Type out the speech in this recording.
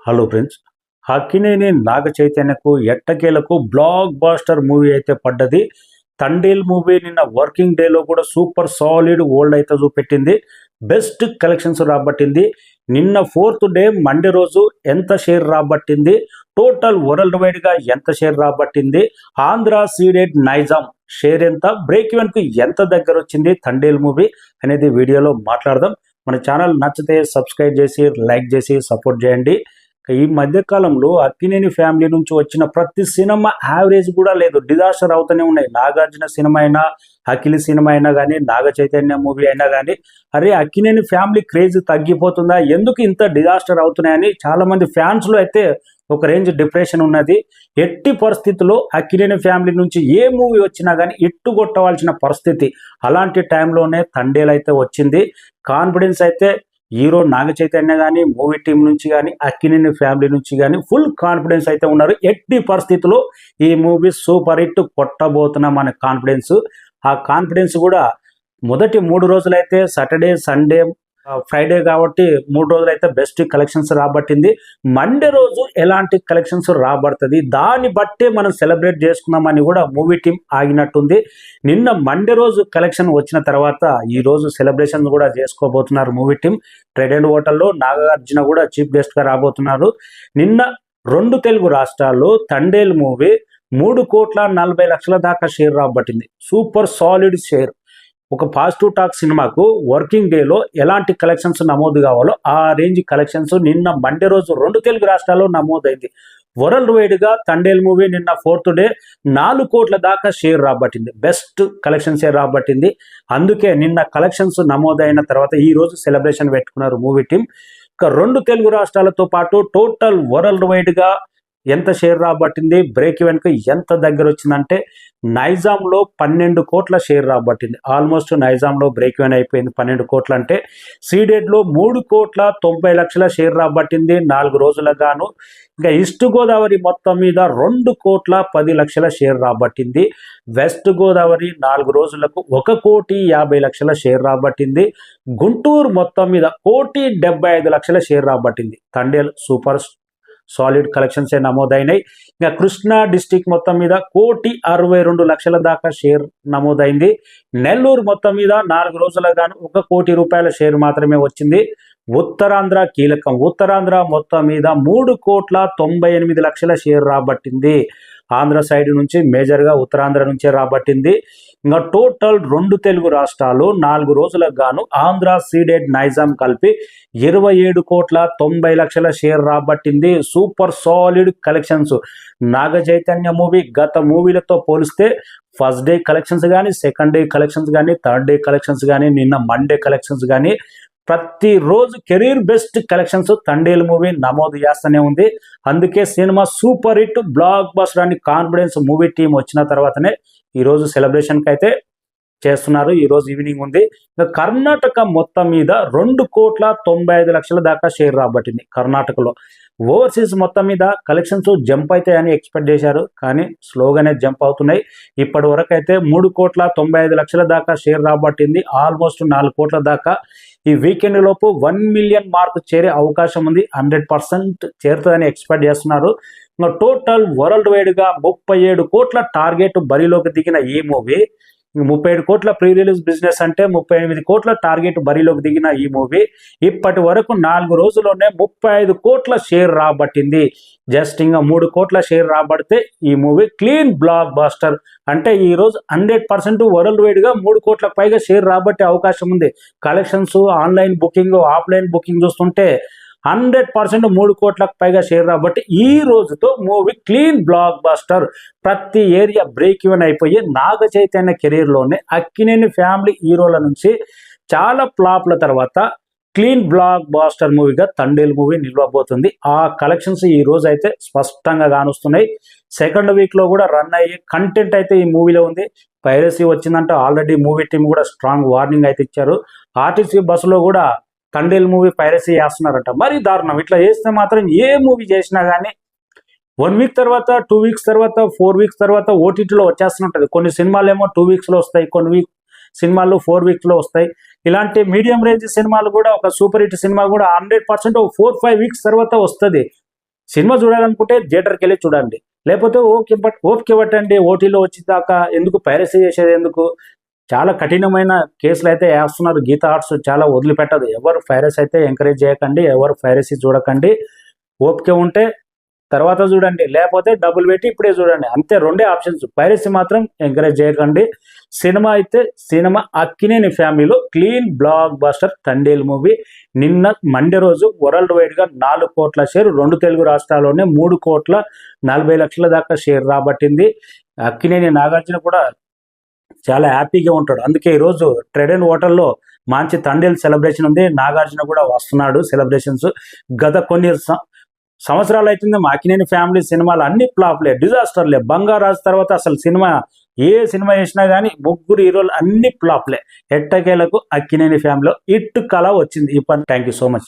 Hello friends, Akkineni నాగ చైతన్యకు ఎట్టకేలకు black buster movie అయితే పడ్డది. తండేల్ మూవీ నిన్న వర్కింగ్ డేలో కూడా సూపర్ సాలిడ్ ఓల్డ్ అయితే చూపెట్టింది. Best collections రాబట్టింది. నిన్న 4th డే మండే రోజు ఎంత షేర్ రాబట్టింది, టోటల్ వరల్డ్ వైడ్గా ఎంత షేర్ రాబట్టింది, ఆంధ్ర సీడెడ్ నైజాం షేర్ ఎంత, బ్రేక్ ఈవెన్కు ఎంత దగ్గర వచ్చింది తండేల్ మూవీ అనేది వీడియోలో మాట్లాడదాం. మన ఛానల్ నచ్చితే సబ్స్క్రైబ్ చేసి లైక్ చేసి సపోర్ట్ చేయండి. ఈ మధ్యకాలంలో అక్కినేని ఫ్యామిలీ నుంచి వచ్చిన ప్రతి సినిమా యావరేజ్ కూడా లేదు, డిజాస్టర్ అవుతూనే ఉన్నాయి. నాగార్జున సినిమా అయినా, అఖిల్ సినిమా అయినా కానీ, నాగ చైతన్య మూవీ అయినా కానీ, అరే అక్కినేని ఫ్యామిలీ క్రేజ్ తగ్గిపోతుందా, ఎందుకు ఇంత డిజాస్టర్ అవుతున్నాయని చాలామంది ఫ్యాన్స్లో అయితే ఒక రేంజ్ డిప్రెషన్ ఉన్నది. ఎట్టి పరిస్థితుల్లో అక్కినేని ఫ్యామిలీ నుంచి ఏ మూవీ వచ్చినా కానీ ఇట్టు కొట్టవలసిన పరిస్థితి. అలాంటి టైంలోనే తండేల్ అయితే వచ్చింది. కాన్ఫిడెన్స్ అయితే హీరో నాగ చైతన్య కానీ, మూవీ టీం నుంచి కానీ, అక్కినేని ఫ్యామిలీ నుంచి కానీ ఫుల్ కాన్ఫిడెన్స్ అయితే ఉన్నారు. ఎట్టి పరిస్థితుల్లో ఈ మూవీ సూపర్ హిట్ కొట్టబోతున్నాం అనే కాన్ఫిడెన్స్. ఆ కాన్ఫిడెన్స్ కూడా మొదటి 3 రోజులైతే సాటర్డే, సండే, ఫ్రైడే కాబట్టి 3 రోజులైతే బెస్ట్ కలెక్షన్స్ రాబట్టింది. మండే రోజు ఎలాంటి కలెక్షన్స్ రాబడుతుంది, దాన్ని బట్టే మనం సెలబ్రేట్ చేసుకుందామని కూడా మూవీ టీం ఆగినట్టుంది. నిన్న మండే రోజు కలెక్షన్ వచ్చిన తర్వాత ఈ రోజు సెలబ్రేషన్ కూడా చేసుకోబోతున్నారు మూవీ టీం. ట్రెడెంట్ హోటల్లో నాగార్జున కూడా చీఫ్ గెస్ట్గా రాబోతున్నారు. నిన్న 2 తెలుగు రాష్ట్రాల్లో తండేల్ మూవీ 3,40,00,000 దాకా షేర్ రాబట్టింది. Super solid share. ఒక పాజిటివ్ టాక్ సినిమాకు వర్కింగ్ డేలో ఎలాంటి కలెక్షన్స్ నమోదు కావాలో ఆ రేంజ్ కలెక్షన్స్ నిన్న మండే రోజు 2 తెలుగు రాష్ట్రాల్లో నమోదైంది. వరల్డ్ వైడ్గా తండేల్ మూవీ నిన్న 4th డే 4 కోట్ల దాకా షేర్ రాబట్టింది. బెస్ట్ కలెక్షన్ షేర్ రాబట్టింది. అందుకే నిన్న కలెక్షన్స్ నమోదైన తర్వాత ఈ రోజు సెలబ్రేషన్ పెట్టుకున్నారు మూవీ టీం. ఇక 2 తెలుగు రాష్ట్రాలతో పాటు టోటల్ వరల్డ్ వైడ్గా ఎంత షేర్ రాబట్టింది, బ్రేక్ ఈవెన్కి ఎంత దగ్గర వచ్చిందంటే నైజాంలో 12 కోట్ల షేర్ రాబట్టింది. ఆల్మోస్ట్ నైజాంలో బ్రేక్ ఈవెన్ అయిపోయింది. 12 కోట్లు అంటే సీడెడ్లో 3,90,00,000 షేర్ రాబట్టింది 4 రోజులకు గాను. ఇంకా ఈస్ట్ గోదావరి మొత్తం మీద 2,10,00,000 షేర్ రాబట్టింది. వెస్ట్ గోదావరి 4 రోజులకు 1,50,00,000 షేర్ రాబట్టింది. గుంటూరు మొత్తం మీద 1,75,00,000 షేర్ రాబట్టింది. తండేల్ సూపర్ సాలిడ్ కలెక్షన్స్ నమోదైనాయి. ఇంకా కృష్ణా డిస్టిక్ మొత్తం మీద 1,62,00,000 దాకా షేర్ నమోదైంది. నెల్లూరు మొత్తం మీద 4 రోజులకు గాను 1 కోటి రూపాయల షేర్ మాత్రమే వచ్చింది. ఉత్తరాంధ్ర కీలకం. ఉత్తరాంధ్ర మొత్తం మీద 3,98,00,000 షేర్ రాబట్టింది. ఆంధ్ర సైడ్ నుంచి మేజర్గా ఉత్తరాంధ్ర నుంచే రాబట్టింది. ఇంకా టోటల్ 2 తెలుగు రాష్ట్రాలు 4 రోజులకు గాను ఆంధ్ర సీడెడ్ నైజాం కలిపి 27,90,00,000 షేర్ రాబట్టింది. Super solid collections. Naga Chaitanya movie గత మూవీలతో పోలిస్తే ఫస్ట్ డే కలెక్షన్స్ కానీ, సెకండ్ డే కలెక్షన్స్ కానీ, థర్డ్ డే కలెక్షన్స్ కానీ, నిన్న మండే కలెక్షన్స్ కానీ ప్రతిరోజు career best collections Thandel movie నమోదు చేస్తూనే ఉంది. అందుకే సినిమా సూపర్ హిట్ బ్లాక్ బస్టర్ అని కాన్ఫిడెన్స్ మూవీ టీం వచ్చిన తర్వాతనే ఈరోజు సెలబ్రేషన్కి అయితే చేస్తున్నారు. ఈరోజు ఈవినింగ్ ఉంది. ఇంకా కర్ణాటక మొత్తం మీద 2,95,00,000 దాకా షేర్ రాబట్టింది. కర్ణాటకలో ఓవర్సీస్ మొత్తం మీద కలెక్షన్స్ జంప్ అవుతాయని ఎక్స్పెక్ట్ చేశారు, కానీ స్లోగానే జంప్ అవుతున్నాయి. ఇప్పటి వరకు అయితే 3,95,00,000 దాకా షేర్ రాబట్టింది. ఆల్మోస్ట్ 4 కోట్ల దాకా ఈ వీకెండ్ లోపు 1 మిలియన్ మార్క్ చేరే అవకాశం ఉంది. 100% చేరుతుందని ఎక్స్పెక్ట్ చేస్తున్నారు. టోటల్ వరల్డ్ వైడ్గా 37 కోట్ల టార్గెట్ బరిలోకి దిగిన ఈ మూవీ, 37 కోట్ల ప్రీ రిలీజ్ బిజినెస్ అంటే 38 కోట్ల టార్గెట్ బరిలోకి దిగిన ఈ మూవీ ఇప్పటి వరకు 4 రోజుల్లోనే 35 కోట్ల షేర్ రాబట్టింది. జస్ట్ ఇంకా 3 కోట్ల షేర్ రాబడితే ఈ మూవీ క్లీన్ బ్లాక్ బాస్టర్. అంటే ఈరోజు 100% వరల్డ్ వైడ్గా 3 కోట్లకు పైగా షేర్ రాబట్టే అవకాశం ఉంది. Collections, online booking, offline booking చూస్తుంటే 100% 3 కోట్లకు పైగా షేర్ రాబట్టి ఈ రోజుతో మూవీ క్లీన్ బ్లాక్ బాస్టర్. ప్రతి ఏరియా బ్రేక్ ఈవెన్ అయిపోయి నాగ చైతన్య కెరీర్లోనే అక్కినేని ఫ్యామిలీ హీరోల నుంచి చాలా ఫ్లాప్ల తర్వాత క్లీన్ బ్లాక్ బాస్టర్ మూవీగా తండేల్ మూవీ నిలవబోతుంది. ఆ కలెక్షన్స్ ఈ రోజు అయితే స్పష్టంగా కానొస్తున్నాయి. సెకండ్ వీక్లో కూడా రన్ అయ్యే కంటెంట్ అయితే ఈ మూవీలో ఉంది. పైరసీ వచ్చిందంటే ఆల్రెడీ మూవీ టీం కూడా స్ట్రాంగ్ వార్నింగ్ అయితే ఇచ్చారు. ఆర్టీసీ బస్సులో కూడా తండేల్ మూవీ పైరసీ చేస్తున్నారట. మరి దారుణం. ఇట్లా చేస్తే మాత్రం ఏ మూవీ చేసినా కానీ 1 వీక్ తర్వాత, 2 వీక్స్ తర్వాత, 4 వీక్స్ తర్వాత ఓటీటీలో వచ్చేస్తుంటుంది. కొన్ని సినిమాలు ఏమో 2 వీక్స్లో వస్తాయి, కొన్ని సినిమాలు 4 వీక్స్లో వస్తాయి. ఇలాంటి మీడియం రేంజ్ సినిమాలు కూడా, ఒక సూపర్ హిట్ సినిమా కూడా 100% 4-5 వీక్స్ తర్వాత వస్తుంది. సినిమా చూడాలనుకుంటే థియేటర్కి వెళ్ళి చూడండి, లేకపోతే ఓపిక పట్టండి. ఓటీలో వచ్చేదాకా ఎందుకు పైరసీ చేసేది ఎందుకు? చాలా కఠినమైన కేసులు అయితే వేస్తున్నారు. గీత ఆర్ట్స్ చాలా వదిలిపెట్టదు. ఎవరు పైరసీ అయితే ఎంకరేజ్ చేయకండి, ఎవరు పైరసీ చూడకండి. ఓపిక ఉంటే తర్వాత చూడండి, లేకపోతే డబ్బులు పెట్టి ఇప్పుడే చూడండి. అంతే, రెండే ఆప్షన్స్. పైరసీ మాత్రం ఎంకరేజ్ చేయకండి. సినిమా అయితే సినిమా అక్కినేని ఫ్యామిలీలో clean block buster Thandel movie. నిన్న మండే రోజు వరల్డ్ వైడ్గా 4 కోట్ల షేర్, 2 తెలుగు రాష్ట్రాల్లోనే 3,40,00,000 దాకా షేర్ రాబట్టింది. అక్కినేని నాగార్జున కూడా చాలా హ్యాపీగా ఉంటాడు. అందుకే ఈరోజు ట్రెడెన్ హోటల్లో మంచి తండేల్ సెలబ్రేషన్ ఉంది. నాగార్జున కూడా వస్తున్నాడు సెలబ్రేషన్స్. గత కొన్ని సంవత్సరాలు అవుతుంది మా అక్కినేని ఫ్యామిలీ సినిమాలు అన్ని ఫ్లాప్లే, డిజాస్టర్లే. బంగారాజు తర్వాత అసలు ఏ సినిమా చేసినా కానీ ముగ్గురు హీరోలు అన్ని ఫ్లాప్లే. ఎట్టకేలకు అక్కినేని ఫ్యామిలీలో ఇట్టు కళ వచ్చింది. ఈ పని. Thank you so much.